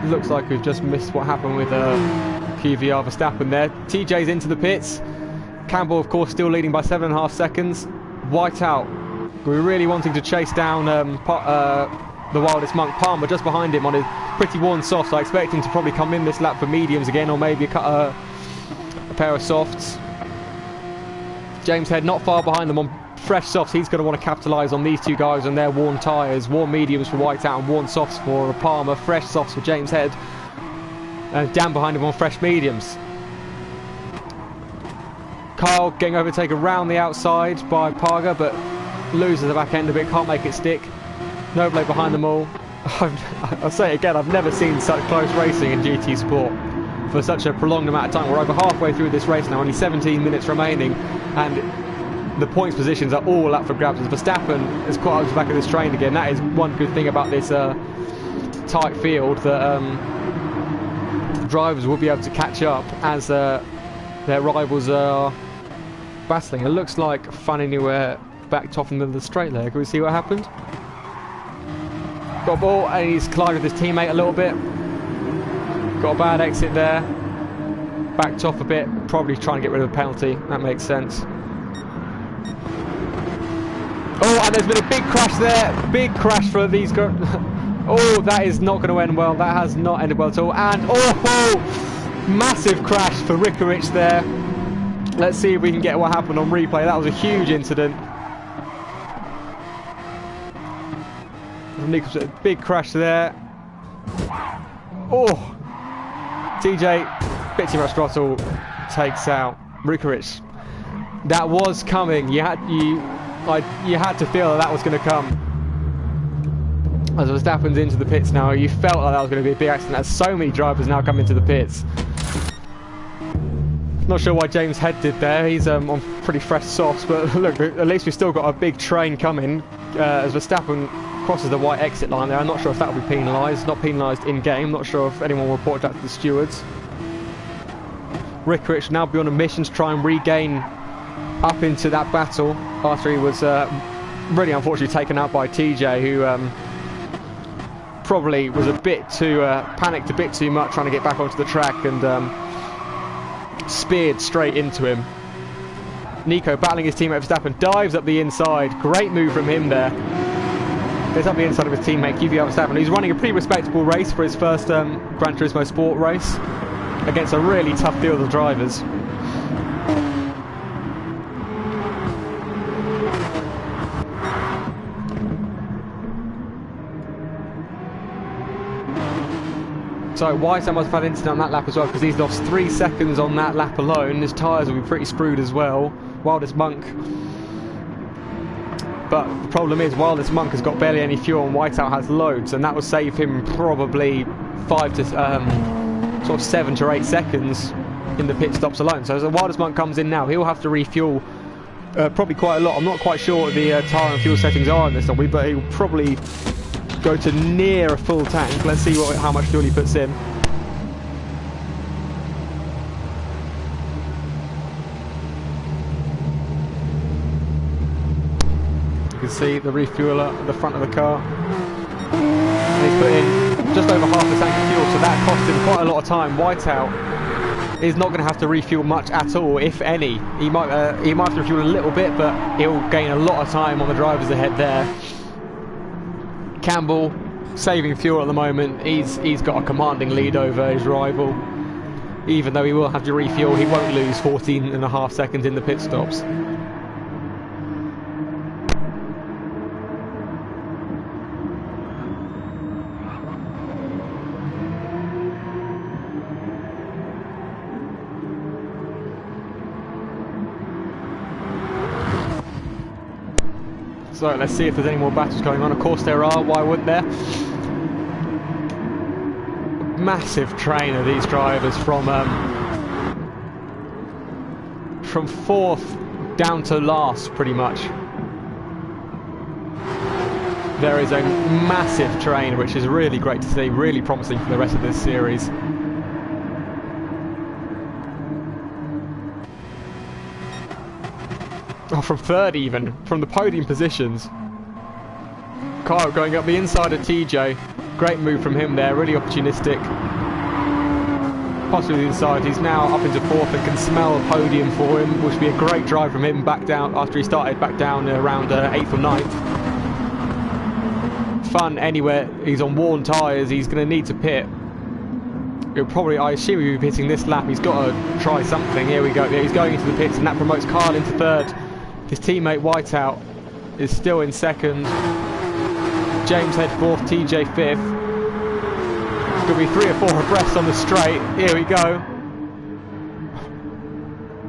S1: Looks like we've just missed what happened with QVR Verstappen there. TJ's into the pits. Campbell, of course, still leading by 7.5 seconds. Whiteout, we're really wanting to chase down the Wildest Monk. Palmer just behind him on his pretty worn softs. I expect him to probably come in this lap for mediums again, or maybe a pair of softs. James Head not far behind them on fresh softs. He's going to want to capitalise on these two guys and their worn tyres. Worn mediums for Whiteout and worn softs for Palmer. Fresh softs for James Head. And Dan behind him on fresh mediums. Kyle getting overtaken around the outside by Parga, but loses the back end of it, can't make it stick. Nobile behind them all. I'll say it again, I've never seen such close racing in GT Sport for such a prolonged amount of time. We're over halfway through this race now, only 17 minutes remaining, and the points positions are all up for grabs. As Verstappen has caught up to the back of this train again, that is one good thing about this tight field, that drivers will be able to catch up as their rivals are battling. It looks like Fun Anywhere backed off in the middle of the straight there. Can we see what happened? Got a ball and he's collided with his teammate a little bit. Got a bad exit there. Backed off a bit, probably trying to get rid of the penalty. That makes sense. Oh, and there's been a big crash there. Big crash for these guys. Oh, that is not going to end well. That has not ended well at all. And oh, massive crash for Rickarich there. Let's see if we can get what happened on replay. That was a huge incident. Big crash there. Oh, TJ, bit too much throttle, takes out Rickarich. That was coming. You had to feel that was going to come. As Verstappen's into the pits now, you felt like that was going to be a big accident. As so many drivers now come into the pits. Not sure why James Head did there. He's on pretty fresh softs, but look, at least we've still got a big train coming as Verstappen crosses the white exit line there. I'm not sure if that will be penalised. Not penalised in game. Not sure if anyone will report that to the stewards. Rickarich now be on a mission to try and regain up into that battle after he was really unfortunately taken out by TJ, who probably was a bit too panicked a bit too much trying to get back onto the track and speared straight into him. Nico battling his teammate Verstappen, dives up the inside. Great move from him there. Gets up the inside of his teammate QVR Verstappen, who's running a pretty respectable race for his first Gran Turismo Sport race against a really tough field of drivers. So Whiteout must have had an incident on that lap as well, because he's lost 3 seconds on that lap alone. His tyres will be pretty screwed as well. Wildest Monk. But the problem is Wildest Monk has got barely any fuel and Whiteout has loads, and that will save him probably 7 to 8 seconds in the pit stops alone. So as the Wildest Monk comes in now, he'll have to refuel probably quite a lot. I'm not quite sure what the tyre and fuel settings are in this lobby, but he'll probably go to near a full tank. Let's see how much fuel he puts in. You can see the refueler at the front of the car. And he's put in just over half the tank of fuel, so that cost him quite a lot of time. Whiteout is not going to have to refuel much at all, if any. He might have to refuel a little bit, but he'll gain a lot of time on the drivers ahead there. Campbell saving fuel at the moment. He's got a commanding lead over his rival. Even though he will have to refuel, he won't lose 14.5 seconds in the pit stops. So let's see if there's any more battles going on. Of course there are, why wouldn't there? Massive train of these drivers from 4th down to last pretty much. There is a massive train, which is really great to see, really promising for the rest of this series. Oh, from 3rd even, from the podium positions. Kyle going up the inside of TJ. Great move from him there, really opportunistic. possibly the inside. He's now up into 4th and can smell a podium for him, which would be a great drive from him back down after he started back down around 8th or 9th. Fun anywhere. He's on worn tyres. He's going to need to pit. He'll probably, I assume he'll be pitting this lap. He's got to try something. Here we go. Yeah, he's going into the pits, and that promotes Kyle into 3rd. His teammate Whiteout is still in 2nd. James Head 4th, TJ 5th. Could be 3 or 4 abreast on the straight. Here we go.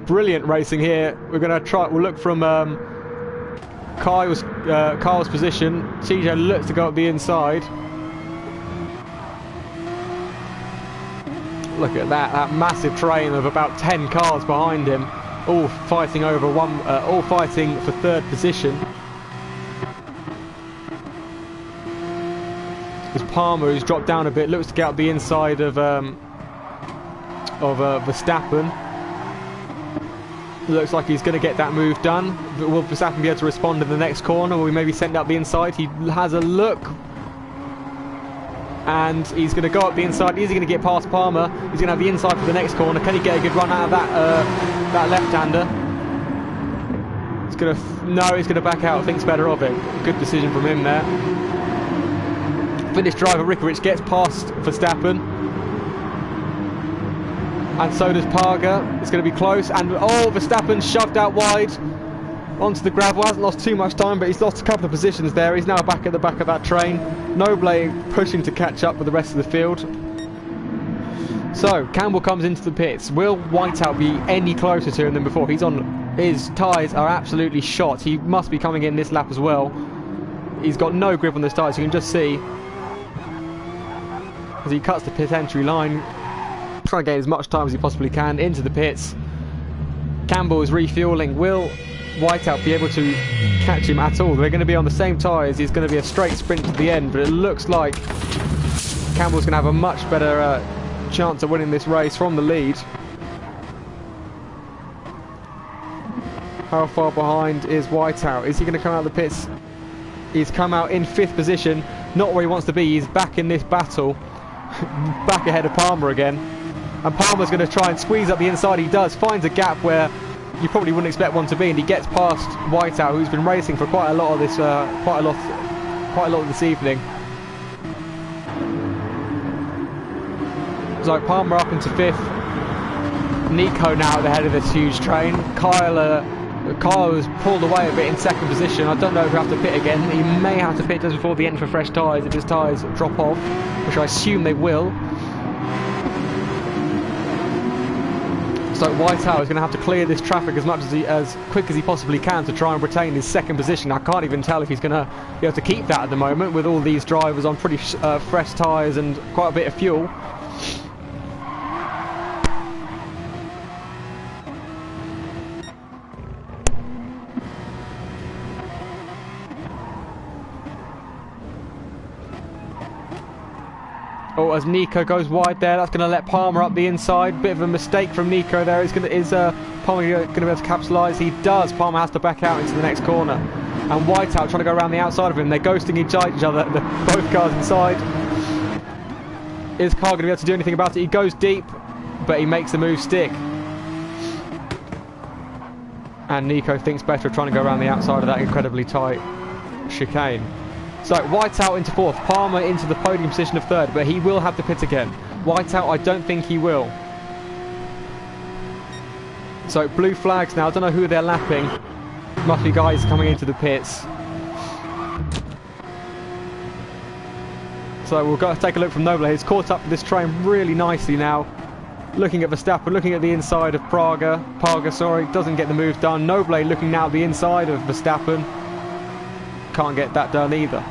S1: Brilliant racing here. We're going to try. We'll look from Kyle's position. TJ looks to go up the inside. Look at that massive train of about 10 cars behind him, all fighting over all fighting for 3rd position. As Palmer, who's dropped down a bit, looks to get up the inside of Verstappen. Looks like he's going to get that move done. But will Verstappen be able to respond in the next corner? Will he maybe send up the inside? He has a look. And he's going to go up the inside. Is he going to get past Palmer? He's going to have the inside for the next corner. Can he get a good run out of that left-hander? He's going to... No, he's going to back out. Thinks better of it. Good decision from him there. Finnish driver Rickovic gets past Verstappen. And so does Parga. It's going to be close. And, oh, Verstappen shoved out wide onto the gravel. Hasn't lost too much time, but he's lost a couple of positions there. He's now back at the back of that train. Noble pushing to catch up with the rest of the field. So Campbell comes into the pits. Will Whiteout be any closer to him than before? He's on. His tyres are absolutely shot. He must be coming in this lap as well. He's got no grip on the tyres. You can just see as he cuts the pit entry line, trying to gain as much time as he possibly can into the pits. Campbell is refueling. Will Whiteout be able to catch him at all? They're going to be on the same tyres. He's going to be a straight sprint to the end, but it looks like Campbell's going to have a much better chance of winning this race from the lead. How far behind is Whiteout? Is he going to come out of the pits? He's come out in 5th position, not where he wants to be. He's back in this battle, back ahead of Palmer again, and Palmer's going to try and squeeze up the inside. He does, finds a gap where you probably wouldn't expect one to be, and he gets past Whiteout, who's been racing for quite a lot of this, quite a lot this evening. So Palmer up into 5th. Nico now at the head of this huge train. Kyle has pulled away a bit in 2nd position. I don't know if he'll have to pit again. He may have to pit just before the end for fresh tyres if his tyres drop off, which I assume they will. So Whiteout is going to have to clear this traffic as quick as he possibly can to try and retain his 2nd position. I can't even tell if he's going to be able to keep that at the moment with all these drivers on pretty fresh tyres and quite a bit of fuel. Oh, as Nico goes wide there, that's going to let Palmer up the inside. Bit of a mistake from Nico there. Is Palmer going to be able to capitalise? He does. Palmer has to back out into the next corner. And Whiteout trying to go around the outside of him. They're ghosting each other, both cars inside. Is Carl going to be able to do anything about it? He goes deep, but he makes the move stick. And Nico thinks better of trying to go around the outside of that incredibly tight chicane. So Whiteout into 4th, Palmer into the podium position of 3rd, but he will have to pit again. Whiteout, I don't think he will. So blue flags now, I don't know who they're lapping. Must be guys coming into the pits. So we'll go take a look from Noble. He's caught up with this train really nicely now. Looking at Verstappen, looking at the inside of Parga, doesn't get the move done. Noble looking now at the inside of Verstappen. Can't get that done either.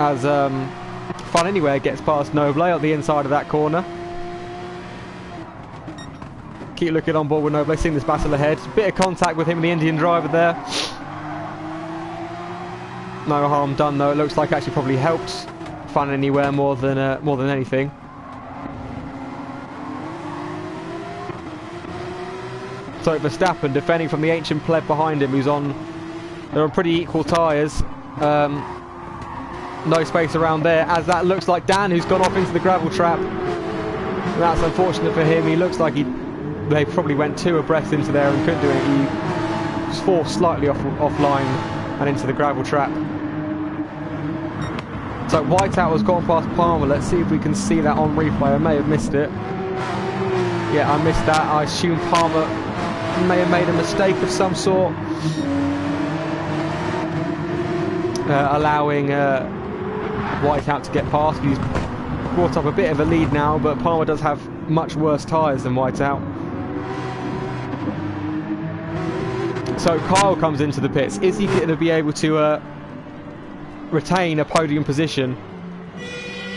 S1: As Fun Anywhere gets past Noble at the inside of that corner. Keep looking on board with Noble, seeing this battle ahead. Bit of contact with him and the Indian driver there. No harm done though. It looks like actually probably helped Fun Anywhere more than anything. So Verstappen defending from the ancient pleb behind him, they're on pretty equal tyres. No space around there, as that looks like Dan, who's gone off into the gravel trap. That's unfortunate for him. He looks like they probably went too abreast into there and couldn't do it. He was forced slightly offline and into the gravel trap. So Whiteout has gone past Palmer. Let's see if we can see that on replay. I may have missed it. Yeah, I missed that. I assume Palmer may have made a mistake of some sort, allowing Whiteout to get past. He's brought up a bit of a lead now, but Palmer does have much worse tyres than Whiteout. So Kyle comes into the pits. Is he going to be able to retain a podium position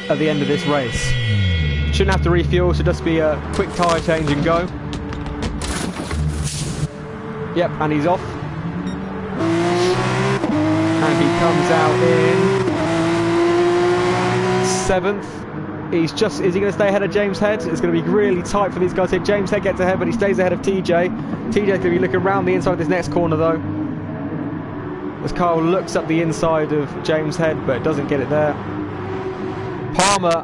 S1: at the end of this race? Shouldn't have to refuel, should just be a quick tyre change and go. Yep, and he's off. And he comes out in 7th. Is he going to stay ahead of James Head? It's going to be really tight for these guys here. James Head gets ahead, but he stays ahead of TJ. TJ's going to be looking around the inside of this next corner though, as Kyle looks up the inside of James Head, but doesn't get it there. Palmer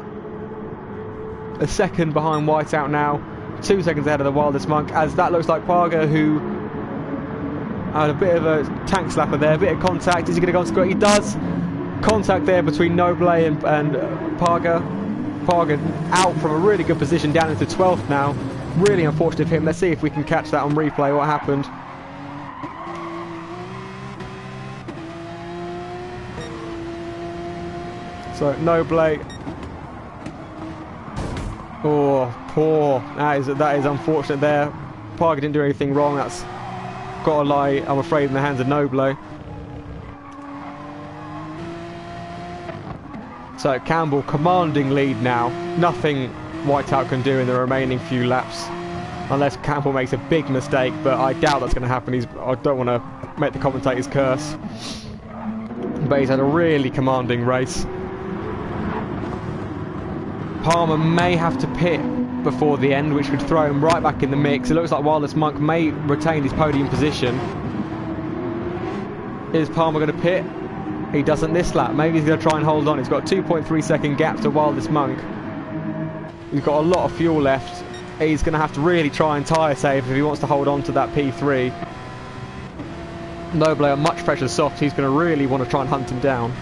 S1: a second behind Whiteout now, 2 seconds ahead of the Wildest Monk, as that looks like Parga, who had a bit of a tank slapper there, a bit of contact. Is he going to go on square? He does. Contact there between Noble and Parga. Parga out from a really good position down into 12th now. Really unfortunate for him. Let's see if we can catch that on replay, what happened. So Noble. Oh, poor. That is unfortunate there. Parga didn't do anything wrong. That's got to lie, I'm afraid, in the hands of Noble. So Campbell commanding lead now. Nothing Whiteout can do in the remaining few laps, unless Campbell makes a big mistake, but I doubt that's going to happen. I don't want to make the commentators curse, but he's had a really commanding race. Palmer may have to pit before the end, which could throw him right back in the mix. It looks like Wildest Monk may retain his podium position. Is Palmer going to pit? He doesn't this lap. Maybe he's going to try and hold on. He's got a 2.3 second gap to Wildest Monk. He's got a lot of fuel left. He's going to have to really try and tyre save if he wants to hold on to that P3. Noble, much pressure soft. He's going to really want to try and hunt him down.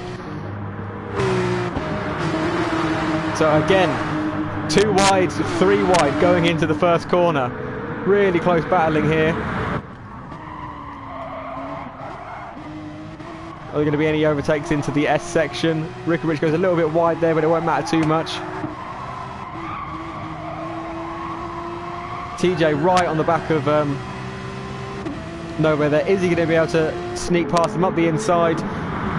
S1: So again, 2 wide, 3 wide going into the first corner. Really close battling here. Are there going to be any overtakes into the S section? Rickovich goes a little bit wide there, but it won't matter too much. TJ right on the back of Noble there. Is he going to be able to sneak past him up the inside?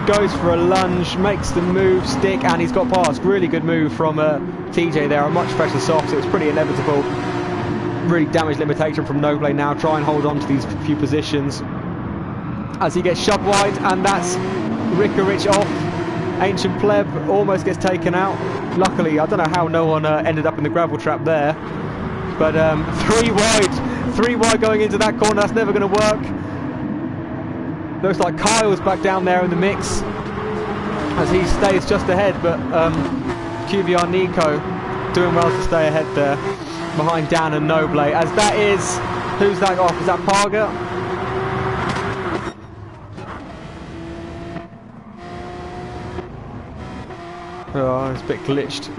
S1: Goes for a lunge, makes the move, stick, and he's got past. Really good move from TJ there. A much fresher soft, so it was pretty inevitable. Really damage limitation from Noble now. Try and hold on to these few positions as he gets shoved wide, and that's Rickovich off. Ancient Pleb almost gets taken out. Luckily, I don't know how no one ended up in the gravel trap there, but 3 wide going into that corner. That's never going to work. Looks like Kyle's back down there in the mix as he stays just ahead, but QVR Nico doing well to stay ahead there behind Dan and Noble. As that is, who's that off? Is that Parga? Oh, it's a bit glitched.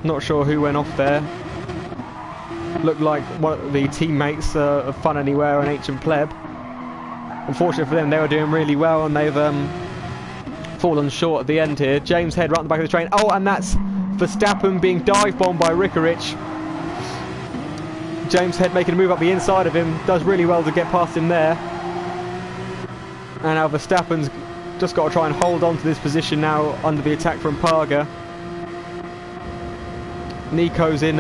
S1: Not sure who went off there. Looked like one of the teammates of Fun Anywhere and Ancient Pleb. Unfortunately for them, they were doing really well, and they've fallen short at the end here. James Head right on the back of the train. Oh, and that's Verstappen being dive-bombed by Rickovich. James Head making a move up the inside of him. Does really well to get past him there. And now Verstappen's just got to try and hold on to this position now under the attack from Parga. Nico's in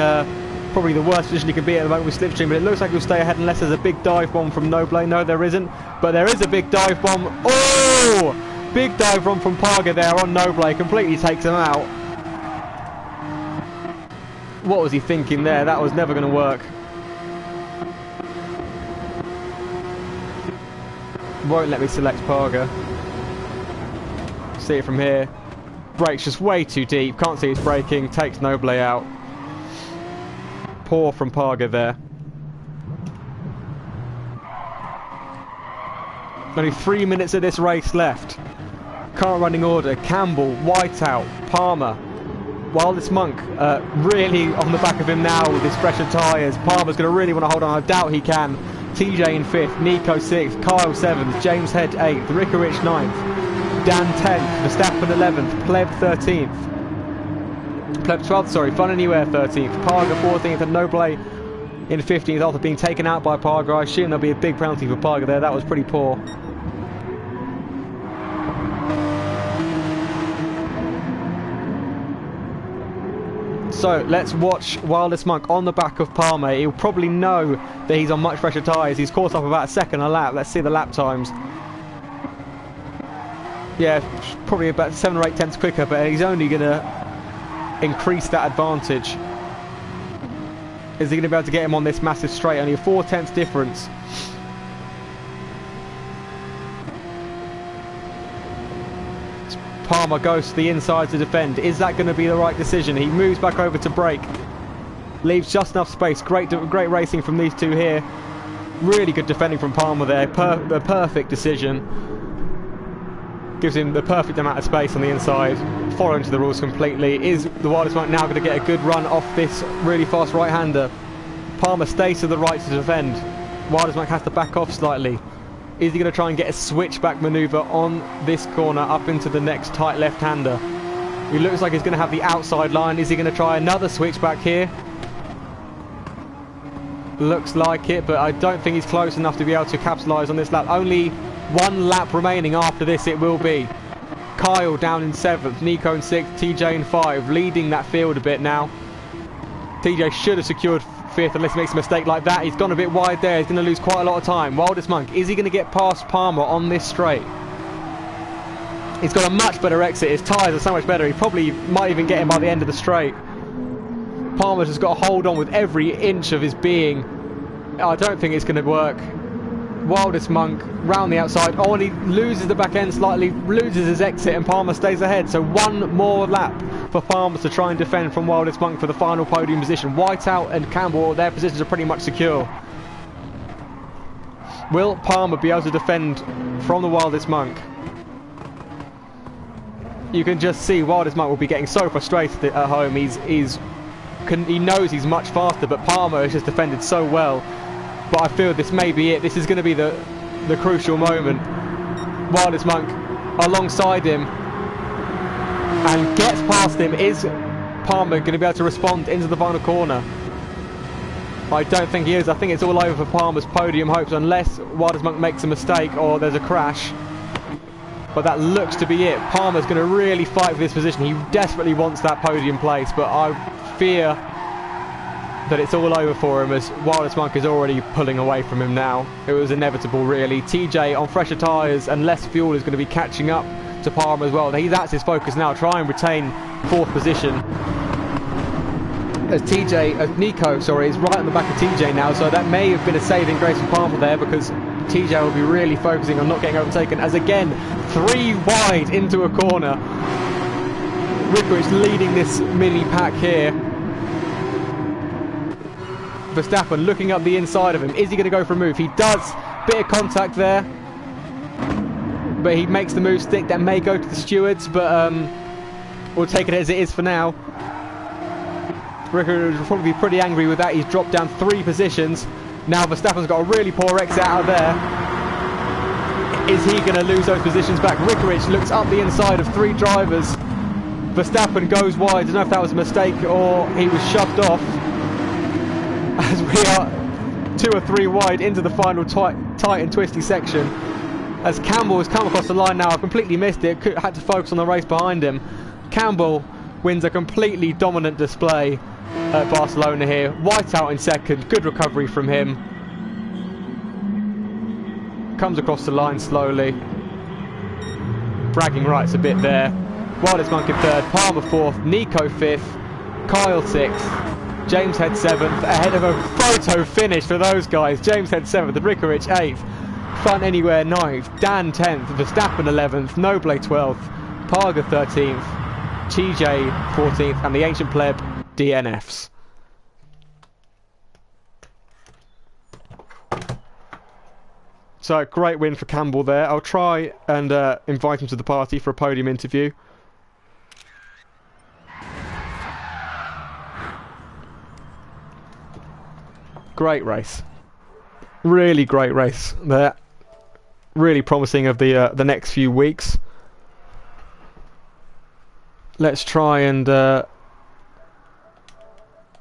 S1: probably the worst position he can be at the moment with Slipstream, but it looks like he'll stay ahead unless there's a big dive bomb from Noble. No, there isn't, but there is a big dive bomb. Oh! Big dive bomb from Parga there on Noble. Completely takes him out. What was he thinking there? That was never going to work. Won't let me select Parga. see it from here. Brakes just way too deep. Can't see it's braking. Takes Noble out. Poor from Parga there. Only 3 minutes of this race left. Current running order: Campbell, Whiteout, Palmer, Wildest Monk. Really on the back of him now with his fresher tyres. Palmer's going to really want to hold on. I doubt he can. TJ in 5th, Nico 6th, Kyle 7th, James Head 8th, Rickarich 9th, Dan 10th, Verstappen 11th, Pleb 13th, Pleb 12th, sorry, Fun Anywhere 13th, Parga 14th, and Noble in 15th after being taken out by Parga. I assume there'll be a big penalty for Parga there. That was pretty poor. So let's watch Wildest Monk on the back of Palmer. He'll probably know that he's on much fresher tyres. He's caught up about a second a lap. Let's see the lap times. Yeah, probably about 7 or 8 tenths quicker, but he's only going to increase that advantage. Is he going to be able to get him on this massive straight? Only a 4 tenths difference. Palmer goes to the inside to defend. Is that going to be the right decision? He moves back over to brake. Leaves just enough space. Great racing from these two here. Really good defending from Palmer there. The perfect decision. Gives him the perfect amount of space on the inside. Following to the rules completely. Is the Wildest Monk now going to get a good run off this really fast right-hander? Palmer stays to the right to defend. Wildest Monk has to back off slightly. Is he going to try and get a switchback manoeuvre on this corner up into the next tight left-hander? He looks like he's going to have the outside line. Is he going to try another switchback here? Looks like it, but I don't think he's close enough to be able to capitalise on this lap. Only 1 lap remaining after this it will be. Kyle down in 7th, Nico in 6th, TJ in 5, leading that field a bit now. TJ should have secured 5th unless he makes a mistake like that. He's gone a bit wide there. He's going to lose quite a lot of time. Wildest Monk, is he going to get past Palmer on this straight? He's got a much better exit. His tyres are so much better. He probably might even get him by the end of the straight. Palmer's just got to hold on with every inch of his being. I don't think it's going to work. Wildest Monk round the outside. Oh, and he loses the back end slightly, loses his exit, and Palmer stays ahead. So 1 more lap for Palmer to try and defend from Wildest Monk for the final podium position. Whiteout and Campbell, their positions are pretty much secure. Will Palmer be able to defend from the Wildest Monk? You can just see Wildest Monk will be getting so frustrated at home. He knows he's much faster, but Palmer has just defended so well. But I feel this may be it. This is going to be the crucial moment. Wildest Monk alongside him and gets past him. Is Palmer going to be able to respond into the final corner? I don't think he is. I think it's all over for Palmer's podium hopes unless Wildest Monk makes a mistake or there's a crash. But that looks to be it. Palmer's going to really fight for this position. He desperately wants that podium place, but I fear that it's all over for him as Wildest Monk is already pulling away from him now. It was inevitable really. TJ on fresher tyres and less fuel is going to be catching up to Palmer as well. That's his focus now, try and retain 4th position. As Nico is right on the back of TJ now, so that may have been a saving grace for Palmer there because TJ will be really focusing on not getting overtaken as again 3 wide into a corner. Rickarich leading this mini pack here. Verstappen looking up the inside of him. Is he going to go for a move? He does. Bit of contact there. But he makes the move stick. That may go to the stewards, but we'll take it as it is for now. Rickarich will probably be pretty angry with that. He's dropped down 3 positions. Now Verstappen's got a really poor exit out of there. Is he going to lose those positions back? Rickarich looks up the inside of 3 drivers. Verstappen goes wide. I don't know if that was a mistake or he was shoved off. As we are 2 or 3 wide into the final tight and twisty section. As Campbell has come across the line now, I completely missed it, had to focus on the race behind him. Campbell wins a completely dominant display at Barcelona here. Whiteout in 2nd, good recovery from him. Comes across the line slowly. Bragging rights a bit there. Wildest Monk in 3rd, Palmer 4th, Nico 5th, Kyle 6th. James Head 7th, ahead of a photo finish for those guys. James Head 7th, Rickarich 8th, Fun Anywhere 9th, Dan 10th, Verstappen 11th, Noble 12th, Parga 13th, TJ 14th, and the Ancient Pleb DNFs. So, great win for Campbell there. I'll try and invite him to the party for a podium interview. Great race. Really great race there. Really promising of the next few weeks. Let's try and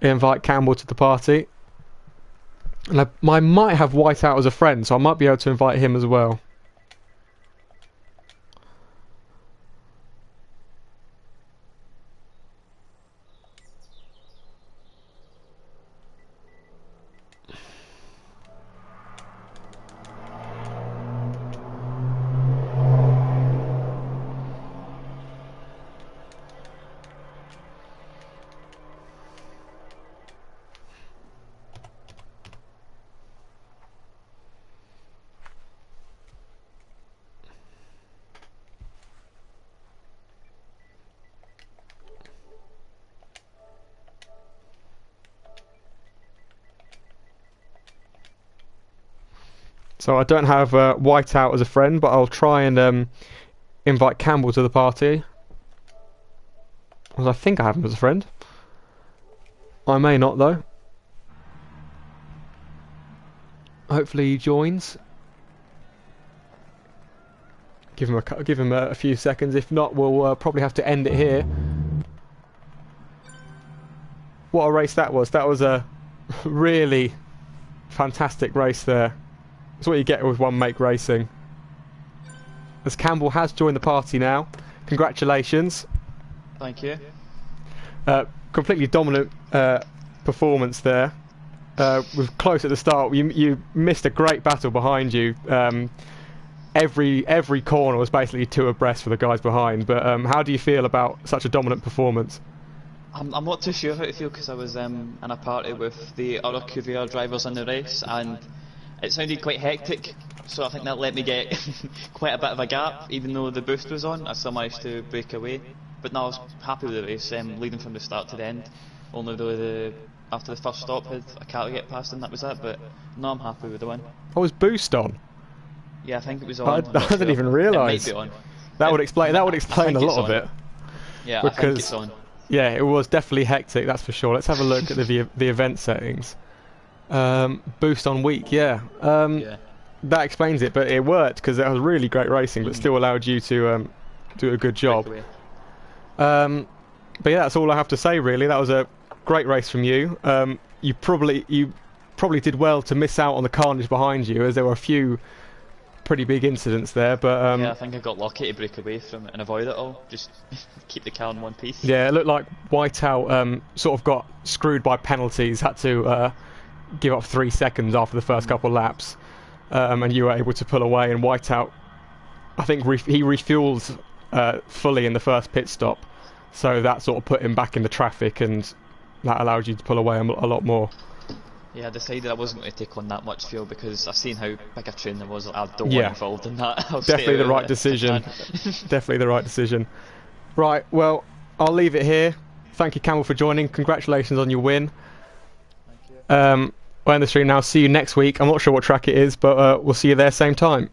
S1: invite Campbell to the party. And I might have Whiteout as a friend, so I might be able to invite him as well. So I don't have Whiteout as a friend, but I'll try and invite Campbell to the party. Well, I think I have him as a friend. I may not, though. Hopefully he joins. Give him a few seconds. If not, we'll probably have to end it here. What a race that was! That was a really fantastic race there. That's what you get with one make racing. As Campbell has joined the party now. Congratulations.
S2: Thank you.
S1: Completely dominant performance there. Was close at the start. You missed a great battle behind you. Every corner was basically two abreast for the guys behind. But how do you feel about such a dominant performance?
S2: I'm not too sure how to feel because I was in a party with the other Courier drivers in the race and it sounded quite hectic, so I think that let me get quite a bit of a gap. Even though the boost was on, I still managed to break away. But no, I was happy with the race, leading from the start to the end. Only though after the first stop had a car to get past and that was it, but no, I'm happy with the win.
S1: Oh, was boost on?
S2: Yeah, I think it was on.
S1: I didn't even realise.
S2: It might be on.
S1: That would explain a lot of it.
S2: Yeah, because, I think it's on.
S1: Yeah, it was definitely hectic, that's for sure. Let's have a look at the event settings. Boost on weak, yeah. That explains it, but it worked because it was really great racing, but still allowed you to do a good job. But yeah, that's all I have to say really. That was a great race from you. You probably did well to miss out on the carnage behind you, as there were a few pretty big incidents there. But
S2: yeah, I think I got lucky to break away from it and avoid it all. Just keep the car in one piece.
S1: Yeah, it looked like Whiteout sort of got screwed by penalties. Had to give up 3 seconds after the first couple of laps, and you were able to pull away. And Whiteout, I think he refueled fully in the first pit stop, so that sort of put him back in the traffic, and that allowed you to pull away a lot more.
S2: Yeah, I decided I wasn't going to take on that much fuel because I've seen how big a train there was. I don't want involved in that.
S1: Definitely the right decision. Definitely the right decision. Right, well, I'll leave it here. Thank you, Campbell, for joining. Congratulations on your win. We're in the stream now. See you next week. I'm not sure what track it is, but we'll see you there same time.